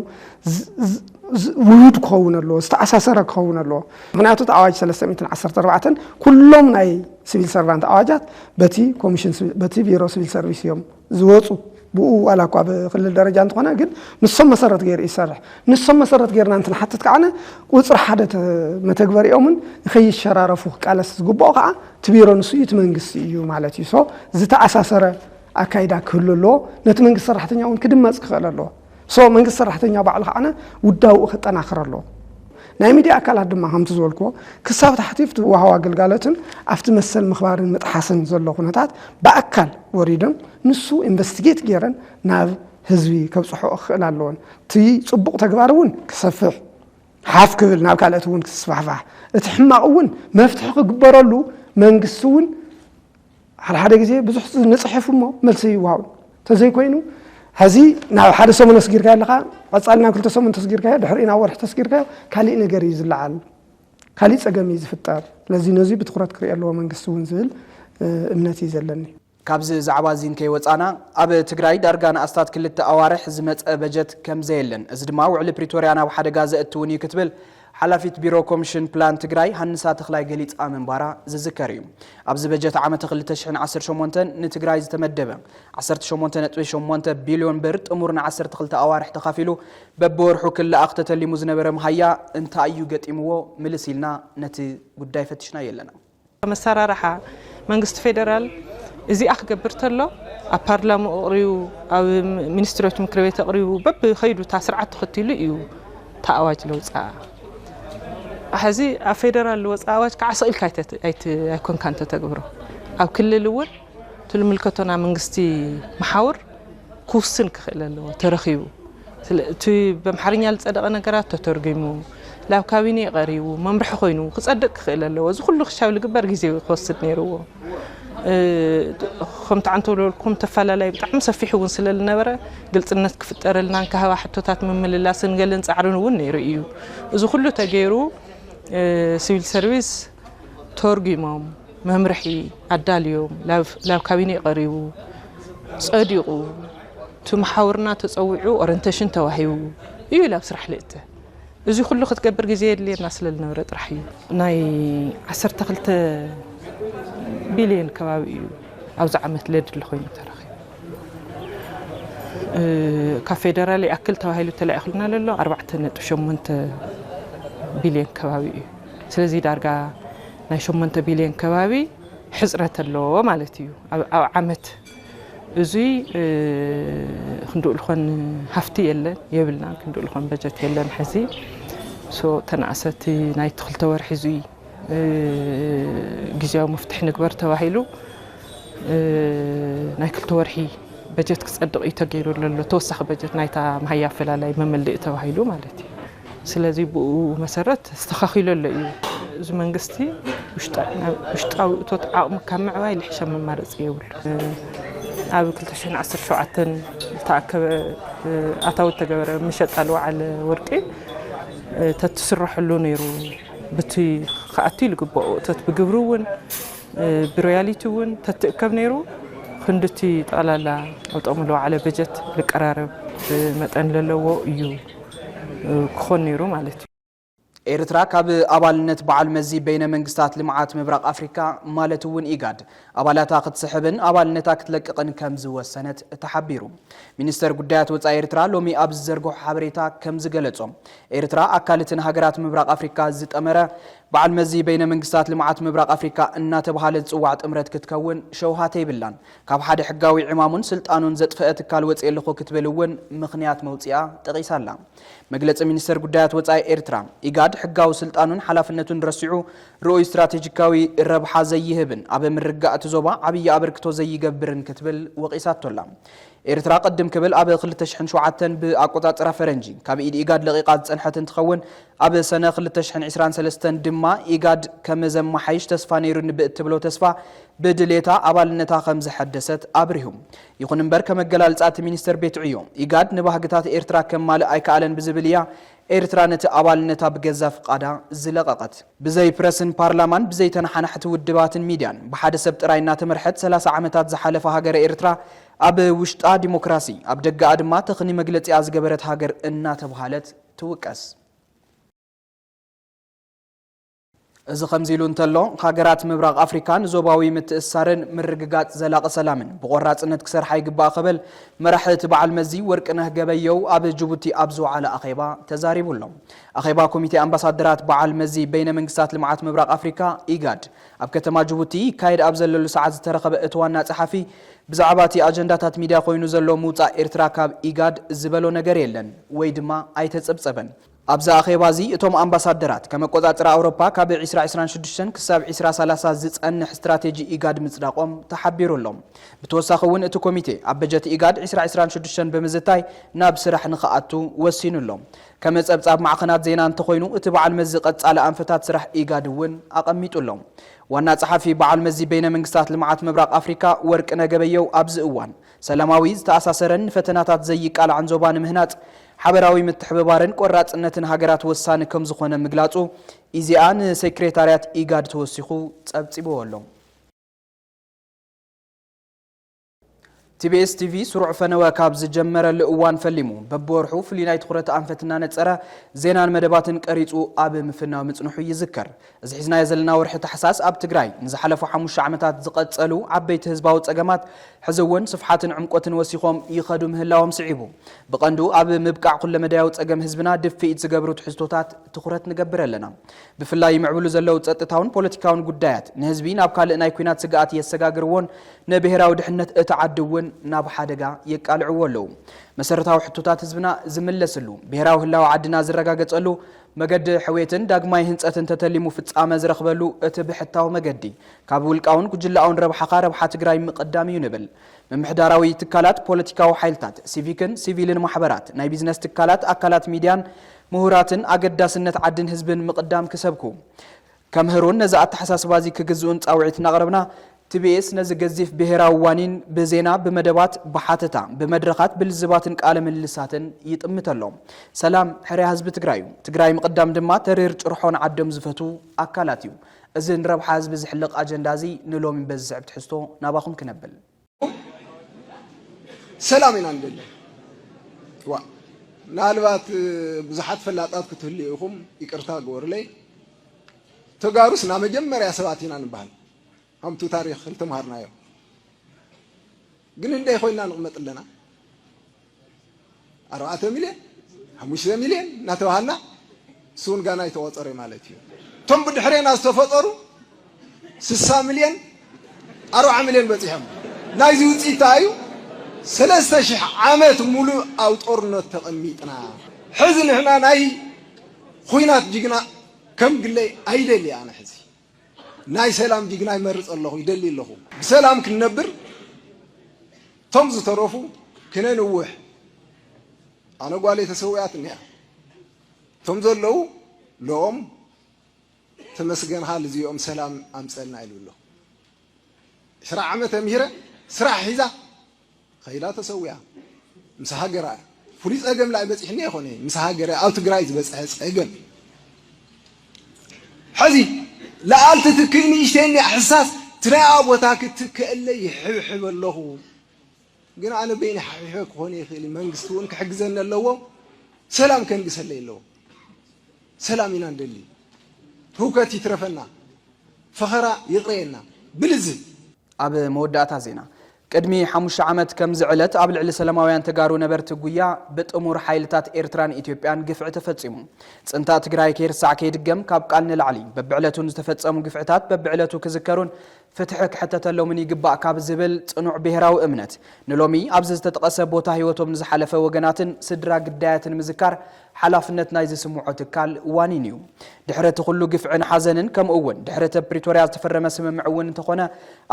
ውህድ ክኸውን ኣለዎ ዝተኣሳሰረ ክኸውን ኣለዎ ምክንያቱ ኣዋጅ 314 ኩሎም ናይ ሲቪል ሰርቫንት ኣዋጃት በቲ ቢሮ ሲቪል ሰርቪስ እዮም ዝወፁ ብኡ ዋላ እኳ ብክልል ደረጃ እንትኾነ ግን ንሶም መሰረት ገይሩ ይሰርሕ ንሶም መሰረት ገይርና እንትንሓትት ከዓነ ቁፅሪ ሓደ መተግበሪኦምን ንኸይሸራረፉ ቃለስ ዝግብኦ ከዓ እቲ ቢሮ ንሱ እዩ እቲ መንግስቲ እዩ ማለት እዩ ዝተኣሳሰረ ኣካይዳ ክህሉ ኣለዎ ነቲ መንግስቲ ሰራሕተኛ እውን ክድመፅ ክኽእል ኣለዎ መንግስቲ ሰራሕተኛ ባዕሉ ከዓነ ውዳውኡ ክጠናኽር ኣለዎ ናይ ሚድያ ኣካላት ድማ ከምቲ ዝበልክዎ ክሳብ ታሕቲ ወሃብ ኣገልግሎትን ኣብቲ መሰል ምኽባርን ምጥሓስን ዘሎ ኩነታት ብኣካል ወሪዶም ንሱ ኢንቨስቲጌት ገይረን ናብ ህዝቢ ከብፅሖ ክኽእል ኣለዎን እቲ ፅቡቕ ተግባር እውን ክሰፍሕ ሓፍ ክብል ናብ ካልኦት እውን ክስፋሕፋሕ እቲ ሕማቕ እውን መፍትሒ ክግበረሉ መንግስቲ እውን ሓደ ግዜ ብዙሕ ንፅሕፍ እሞ መልሲ ይወሃብ ተዘይኮይኑ هذه ناو حدا سمون تسجير كاي لقى قصالنا كل تسمون تسجير كاي دحرينا ورح تسجير كاي كالي ነገር ይዝላል ካሊ ጸገም ይዝፍጠር ለዚ ነዚ ብትኩረት ክሪእ ኣለዎ መንግስቲ እውን ዝብል እምነት ይዘለኒ ካብዚ ዛዕባ ዚን ከይወፃና ኣብ ትግራይ ዳርጋና ኣስታት ክልተ ኣዋርሕ ዝመፀ በጀት ከም ዘየለን እዚ ድማ ውዕሊ ፕሪቶሪያ ናብ ሓደጋ ዘእትውን እዩ ክትብል ሓላፊት ቢሮ ኮሚሽን ፕላን ትግራይ ሃንሳ ተኽላይ ገሊጽ ኣመንባራ ዝዝከር እዩ ኣብዚ በጀት ዓመት 2018 ንትግራይ ዝተመደበ 18.8 ቢልዮን ብር ጥሙር ን12 ኣዋርሕ ተኻፊሉ በብወርሑ ክልኣኽ ተተሊሙ ዝነበረ ምሃያ እንታይ እዩ ገጢምዎ ምልሲልና ነቲ ጉዳይ ፈትሽና የለና መሰራርሓ መንግስቲ ፌደራል እዚ ኣክገብር ተሎ ኣብ ፓርላማ ኣቕሪቡ ኣብ ሚኒስትሮች ምክር ቤት ኣቕሪቡ በብ ኸይዱ ታስርዓት ተኸቲሉ እዩ ታኣዋጅ ለውፃ ሕዚ ኣብ ፌደራል ወፃ ኣዋጅ ከዓሰኢልካ ኣይኮንካ እንተተግብሮ ኣብ ክልል እውን ትልምልከቶና መንግስቲ መሓውር ክውስን ክኽእል ኣለዎ ተረኺቡ እቲ በምሓርኛ ዝፀደቐ ነገራት ተተርጊሙ ላብ ካቢኔ ቀሪቡ መምርሒ ኮይኑ ክጸድቅ ክኽእል ኣለዎ እዚ ኩሉ ክሻብ ልግበር ግዜ ክወስድ ነይርዎ ከምቲ ዓንተብለልኩም ተፈላለዩ ብጣዕሚ ሰፊሕ እውን ስለዝነበረ ግልጽነት ክፍጠረልና ካህባ ሕቶታት ምምልላስን ገለን ጻዕርን እውን ነይሩ እዩ እዚ ኩሉ ተገይሩ ሲቪል ሰርቪስ ተርጊሞም መምርሒ ኣዳልዮም ላብ ካቢኔ ቀሪቡ ጸዲቑ ትመሓውርና ተጸዊዑ ኦሪንቴሽን ተዋሂቡ እዩ ላብ ስራሕ ልእተ እዚ ኩሉ ክትገብር ግዜ የድልየና ስለዝነበረ ጥራሕ እዩ ናይ 12 ቢልዮን ከባቢ እዩ ኣብዚ ዓመት ለድሊ ኮይኑ ተረኺቡ ካብ ፌደራል ይኣክል ተባሂሉ ተላኢኹልና ዘሎ 4.8 ቢልዮን ከባቢ እዩ ስለዚ ዳርጋ ናይ 8 ቢልዮን ከባቢ ሕፅረት ኣለዎ ማለት እዩ ኣብ ዓመት እዙይ ክንድኡልኾን ሃፍቲ የለን የብልና ክንድኡልኾን በጀት የለን ሕዚ ተናእሰቲ ናይ ትኽልተ ወርሒ እዙይ ጊዜያዊ መፍትሒ ንግበር ተባሂሉ ናይ ክልተ ወርሒ በጀት ክጸድቕ እዩ ተገይሩ ዘሎ ተወሳኺ በጀት ናይታ ማህያ ኣፈላላይ መመልእ ተባሂሉ ማለት እዩ ስለዚ ብኡ መሰረት ዝተኻኺሉ ኣሎ እዩ እዚ መንግስቲ ውሽጣዊ እቶት ዓቕሚ ካብ ምዕባይ ልሕሸ መማረፂ የብሉ ኣብ 2017 ዝተኣከበ ኣታዊ ተገበረ መሸጣ ልወዓለ ወርቂ ተትስረሐሉ ነይሩ በቲ ከኣቱ ይልግበኦ እቶት ብግብሪ እውን ብሮያሊቲ እውን ተትእከብ ነይሩ ክንድቲ ጠቕላላ ኣብ ጥቕሚ ልወዓለ በጀት ዝቀራረብ መጠን ዘለዎ እዩ ክኾን ነይሩ ማለት እዩ ኤርትራ ካብ ኣባልነት በዓል መዚ በይነ መንግስታት ልምዓት ምብራቅ አፍሪካ ማለት እውን ኢጋድ ኣባላታ ክትስሕብን ኣባልነታ ክትለቅቕን ከም ዝወሰነት ተሓቢሩ ሚኒስተር ጉዳያት ወፃኢ ኤርትራ ሎሚ ኣብ ዝዘርግሖ ሓበሬታ ከም ዝገለጾም ኤርትራ ኣካልትን ሃገራት ምብራቅ አፍሪካ ዝጠመረ በዓል መዚ በይነ መንግስታት ልምዓት ምብራቅ አፍሪካ እናተባሃለ ዝጽዋዕ ጥምረት ክትከውን ሸውሃተ ይብላን ካብ ሓደ ሕጋዊ ዕማሙን ስልጣኑን ዘጥፈአ ትካል ወፅእ ኣለኹ ክትብል እውን ምኽንያት መውፅያ ጠቂሳላ መግለጺ ሚኒስተር ጉዳያት ወፃኢ ኤርትራ ኢጋድ ሕጋዊ ስልጣኑን ሓላፍነቱን ረሲዑ ርኡይ ስትራቴጂካዊ ረብሓ ዘይህብን ኣብ ምርጋእ ዞባ ዓብይ ኣበርክቶ ዘይገብርን ክትብል ወቂሳቶላ ኤርትራ ቀደም ክብል ኣብ 2007 ብኣቆጻጽራ ፈረንጂ ካብ ኢጋድ ለቂቃ ዝጸንሐት እንትኸውን ኣብ ሰነ 2023 ድማ ኢጋድ ከም ዘመሓይሽ ተስፋ ነይሩ ንብእ ትብሎ ተስፋ ብድሌታ ኣባልነታ ከም ዝሐደሰት ኣብሪሁም ይኹን እምበር ከመገላልጻት ሚኒስተር ቤት ዕዮ ኢጋድ ንባህግታት ኤርትራ ከማልእ ኣይከኣለን ብዝብል እያ ኤርትራ ነቲ ኣባልነታ ብገዛ ፍቃዳ ዝለቀቀት ብዘይ ፕረስን ፓርላማን ብዘይ ተናሓናሕቲ ውድባትን ሚድያን ብሓደ ሰብ ጥራይ እናተመርሐት 30 ዓመታት ዝሓለፈ ሃገረ ኤርትራ ኣብ ውሽጣ ዲሞክራሲ ኣብ ደጋኣ ድማ ተኽኒ መግለጺያ ዝገበረት ሃገር እናተባሃለት ትውቀስ እዚ ከምዚሉ እንተሎ ሃገራት ምብራቅ አፍሪካ ንዞባዊ ምትእሳርን ምርግጋጽ ዘላቀ ሰላምን ብቆራጽነት ክሰርሓ ይግባእ ኸበል መራሕቲ በዓል መዚ ወርቅነህ ገበየው ኣብ ጅቡቲ ኣብ ዝወዓለ ኣኼባ ተዛሪቡሎም ኣኼባ ኮሚቴ ኣምባሳደራት በዓል መዚ በይነ መንግስታት ልምዓት ምብራቅ አፍሪካ ኢጋድ ኣብ ከተማ ጅቡቲ ካይድ ኣብ ዘለሉ ሰዓት ዝተረኸበ እቲ ዋና ጸሓፊ ብዛዕባ እቲ ኣጀንዳታት ሚድያ ኮይኑ ዘሎ ምውፃእ ኤርትራ ካብ ኢጋድ ዝበሎ ነገር የለን ወይ ድማ ኣይተጸብጸበን ኣብዛ ኣኼባዚ እቶም ኣምባሳደራት ከመቆጻጽራ ኣውሮፓ ካብ 2026 ክሳብ 2030 ዝጸንሕ ስትራቴጂ ኢጋድ ምጽዳቆም ተሓቢሩሎም ብተወሳኺ እውን እቲ ኮሚቴ ኣብ በጀት ኢጋድ 2026 ብምዝታይ ናብ ስራሕ ንኽኣቱ ወሲኑሎም ከመጸብጻብ ማዕኸናት ዜና እንተኾይኑ እቲ በዓል መዚ ቀጻለ ኣንፈታት ስራሕ ኢጋድ እውን ኣቐሚጡሎም ዋና ጸሓፊ በዓል መዚ በይነ መንግስታት ልምዓት ምብራቅ አፍሪካ ወርቅነህ ገበየው ኣብዚ እዋን ሰላማዊ ዝተኣሳሰረን ፈተናታት ዘይቃልዓን ዞባ ንምህናጽ ሓበራዊ ምትሕብባርን ቆራጽነትን ሃገራት ወሳኒ ከም ዝኾነ ምግላጹ ኢዚኣ ንሴክሬታርያት ኢጋድ ተወሲኹ ጸብጺብዎ ኣሎ ቲቢኤስ ቲቪ ስሩዕ ፈነወ ካብ ዝጀመረሉ እዋን ፈሊሙ በብወርሑ ፍሉይ ናይ ትኹረት ኣንፈትና ነጸረ ዜናን መደባትን ቀሪጹ ኣብ ምፍናው ምጽንሑ ይዝከር እዚ ሒዝናዮ ዘለና ወርሒ ታሕሳስ ኣብ ትግራይ ንዝሓለፉ 5 ዓመታት ዝቐጸሉ ዓበይቲ ህዝባዊ ጸገማት ሕዚ እውን ስፍሓትን ዕምቆትን ወሲኾም ይኸዱ ምህላዎም ስዒቡ ብቐንዱ ኣብ ምብቃዕ ኩለ መዳያዊ ጸገም ህዝብና ድፊኢት ዝገብሩ ትሕዝቶታት ትኹረት ንገብር ኣለና ብፍላይ ይምዕብሉ ዘለው ጸጥታውን ፖለቲካውን ጉዳያት ንህዝቢ ናብ ካልእ ናይ ኩናት ስግኣት የሰጋግርዎን ንብሔራዊ ድሕነት እቲ ዓዲ እውን ናብ ሓደጋ የቃልዕዎ ኣለዉ መሰረታዊ ሕቶታት ህዝብና ዝምለስሉ ብሔራዊ ህላዊ ዓድና ዝረጋገጸሉ መገዲ ሕዌትን ዳግማይ ህንጸትን ተተሊሙ ፍጻመ ዝረኽበሉ እቲ ብሕታዊ መገዲ ካብ ውልቃውን ጉጅላውን ረብሓኻ ረብሓ ትግራይ ምቕዳም እዩ ንብል ምምሕዳራዊ ትካላት ፖለቲካዊ ሓይልታት ሲቪክን ሲቪልን ማሕበራት ናይ ቢዝነስ ትካላት ኣካላት ሚድያን ምሁራትን ኣገዳስነት ዓድን ህዝብን ምቕዳም ክሰብኩ ከምህሩን ነዚ ኣተሓሳስባዚ ክግዝኡን ጻውዒት እናቕረብና ቲቢኤስ ነዚ ገዚፍ ብሔራዊ ዋኒን ብዜና ብመደባት ብሓተታ ብመድረኻት ብልዝባትን ቃለ ምልልሳትን ይጥምተሎም ሰላም ሕርያ ህዝቢ ትግራይ ትግራይ ምቕዳም ድማ ተሪር ጭርሖን ዓዶም ዝፈቱ ኣካላት እዩ እዚ ንረብሓ ህዝቢ ዝሕልቕ ኣጀንዳ እዚ ንሎሚ በዝስዕብ ትሕዝቶ ናባኹም ክነብል ሰላም ኢና ንደሊ ምናልባት ብዙሓት ፈላጣት ክትህልዩ ኢኹም ይቅርታ ግበሩለይ ተጋሩስ ና መጀመርያ ሰባት ኢና ንበሃል همتو تاريخ التمهرنا يوم قلنا ندي خوينا نقمت لنا 4 مليون 5 مليون نتوهلنا سون قانا يتوصري مالتي تم بدحرينا استفطروا 6 مليون 4 مليون بتيهم نايزي وصي تايو 3000 عامات مولو او طورنت تقميطنا حزن هنا ناي خوينات جيغنا كم قلي ايدلي انا حزي ناي سلام جيغنا يمرص الله يدلي له بسلام كنبر تمز تروفو كنا نوح انا قالي تسويات نيا تمز له لوم تمسجن حال زيوم سلام امصلنا يلو له شرع عمته مهره سرع حيزا خيلا تسويا مسهاجرا فوليس اجم لا بصحني يخوني مسهاجرا او تግራይ ዝበጽሐ ጸገም حزي لا قالت تكيني اشتيني احساس ترى ابوتا كتكلي يحبحب الله ግን አነ በእኔ حبيبك ሆነ ይخلي መንግስቱን ከሕግዘን ለለው ሰላም ከንግሰለይ ለው ሰላም ኢና እንደሊ ሁከት ይትረፈና ፈኸራ ይጥረየና ብልዝ ኣብ መወዳእታ ዜና ቅድሚ 5 ዓመት ከም ዝዕለት ኣብ ልዕሊ ሰላማውያን ተጋሩ ነበርቲ ጉያ ብጥሙር ሓይልታት ኤርትራን ኢትዮጵያን ግፍዕ ተፈጺሙ ጽንታ ትግራይ ከይርሳዕ ከይድገም ካብ ቃል ንላዕሊ በብዕለቱን ዝተፈጸሙ ግፍዕታት በብዕለቱ ክዝከሩን ፍትሕ ክሕተተሎምን ይግባእ ካብ ዝብል ጽኑዕ ብሄራዊ እምነት ንሎሚ ኣብዚ ዝተጠቐሰ ቦታ ህይወቶም ንዝሓለፈ ወገናትን ስድራ ግዳያትን ምዝካር ሓላፍነት ናይ ዝስምዖ ትካል ዋኒን እዩ ድሕረት ኩሉ ግፍዕን ሓዘንን ከምኡውን ድሕረት ፕሪቶሪያ ዝተፈረመ ስምምዕ እውን እንተኾነ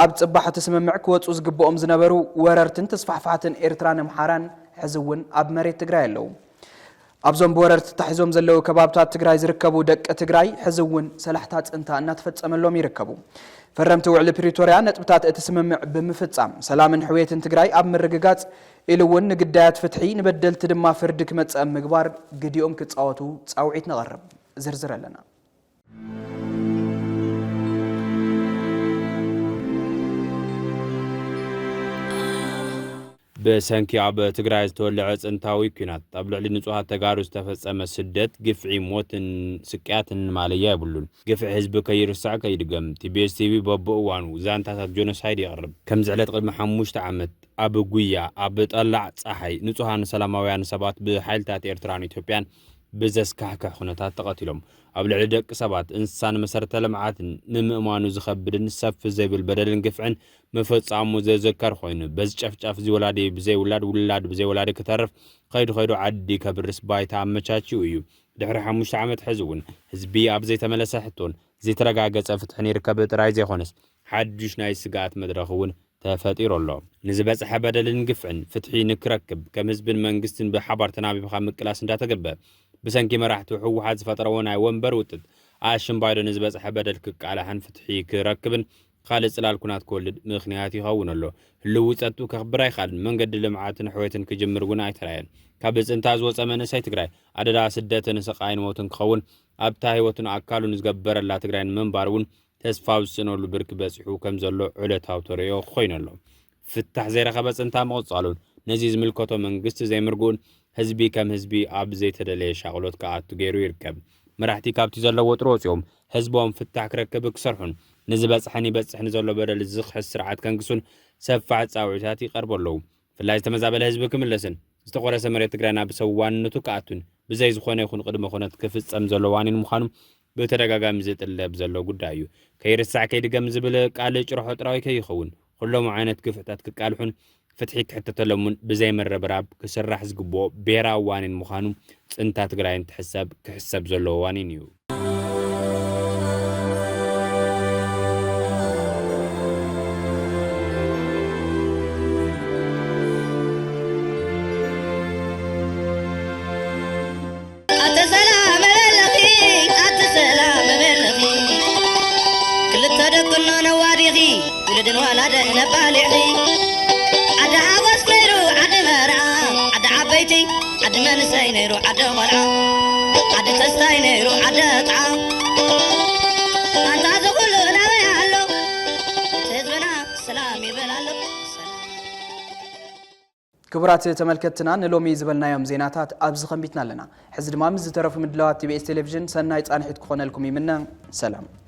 ኣብ ጽባሕቲ ስምምዕ ክወፁ ዝግብኦም ዝነበሩ ወረርትን ተስፋሕፋሕትን ኤርትራን ኣምሓራን ሕዚ እውን ኣብ መሬት ትግራይ ኣለዉ ኣብዞም በወረርቲ ተታሒዞም ዘለዉ ከባብታት ትግራይ ዝርከቡ ደቂ ትግራይ ሕዚ እውን ሰላሕታ ጽንታ እናተፈጸመሎም ይርከቡ ፈረምቲ ውዕሊ ፕሪቶሪያ ነጥብታት እቲ ስምምዕ ብምፍጻም ሰላምን ሕውየትን ትግራይ ኣብ ምርግጋጽ ኢሉ እውን ንግዳያት ፍትሒ ንበደልቲ ድማ ፍርዲ ክመጽእ ምግባር ግዲኦም ክጻወቱ ጻውዒት ነቐርብ ዝርዝር ኣለና بسنكي عب تجري تولع أنتاوي كنات قبل على نصوحات تجارس تفسم السدات قفعي موت سكات مالية بلون قفع حزب كير الساعة كيرجم تبيس تبي بابو وانو زان تحت جونس هايدي قرب كم زعلت قد محموش تعمد أبو قويا أبو طلع صحي نصوحان سلامويان سبات بحال تات إيرتران إثيوبيان بزاس كحكة خناتات تقاتلهم قبل عدك سبات إنسان مسرت لمعات نمأمانو زخبرن سف زي بالبدل نقفعن مفتص عمو زي ذكر خوينه بس شاف زي ولادي بزي ولاد بزي ولادي كترف خيرو عدي كبرس بايت عم تشاتشي ويو دحر حموش عمت حزون حزبي اب زي تملس حتون زي ترغاغص فتحني ركبت راي زي خونس حدش ناي سقات مدرخون تفطير الله نزبص حبدل نقفعن فتحي نكركب كمزبن منغستن بحبر تنابي بخام كلاس እንዳተገበ بسنكي مرحت وحوحات فترون اي ومبر وتد عاشن بايدن نزبص حبدل كقالحن فتحي كركبن خالد صلال كونات كولد مخنيات يهون له لوصتو كخبراي خالد منقد لمعاتن حويتن كجمر غنا ايتراين كابز انتاز وصمن ساي تግራይ አደዳ ስደትን ሰቃይን ሞትን ከውን ኣብታ ህይወትን አካሉን ዝገበረላ ትግራይን መንባሩን ተስፋው ስኖሉ ብርክ በጽሑ ከም ዘሎ ዕለታው ተሪዮ ኮይነሎ ፍታሕ ዘይረኸበ ጽንታ መቆጻሉን ነዚ ዝምልከቶ መንግስት ዘይምርጉን ህዝቢ ከም ህዝቢ ኣብ ዘይተደለየ ሻቅሎት ከኣቱ ገይሩ ይርከብ መራሕቲ ካብቲ ዘለዎ ጥሮጽዮም ህዝቦም ፍታሕ ክረክብ ክሰርሑን نزبصحني بصحني زلو بدل زخ السرعات كنقسون سفع صاوعታት ይቀርበለው ፍላይ ተመዛበለ ህዝብ ክምለስን ዝተቆረሰ መሬት ትግራይና በሰዋንነቱ ከኣቱን ብዘይ ዝኾነ ይኹን ቅድመ ኾነት ክፍጸም ዘሎ ዋኒን ምዃኑ በተደጋጋሚ ዝጥለብ ዘሎ ጉዳይ እዩ ከይርሳዕ ከይድገም ዝብል ቃል ጭርሖ ጥራዊ ከይኸውን ኩሎም ዓይነት ግፍዕታት ክቃልሑን ፍትሒ ክሕተተሎምን ብዘይ መረበራብ ክስራሕ ዝግቦ ብሄራዊ ዋኒን ምዃኑ ጽንታ ትግራይን ክሕሰብ ዘሎ ዋኒን እዩ ولدن ولد نبالعي عد عوس نيرو عد مرعى عد عبيتي عد منسي نيرو عد مرعى عد تستاي نيرو عد طعام انت تقول لا يعلو تزبنا سلام يبلالو كبرات تملكتنا نلومي زبلنا يوم زيناتات ابز خنبيتنا لنا حزد ما مز ترف مدلوات تي بي اس تلفزيون سنايت انحيت كخونه لكم يمنا سلام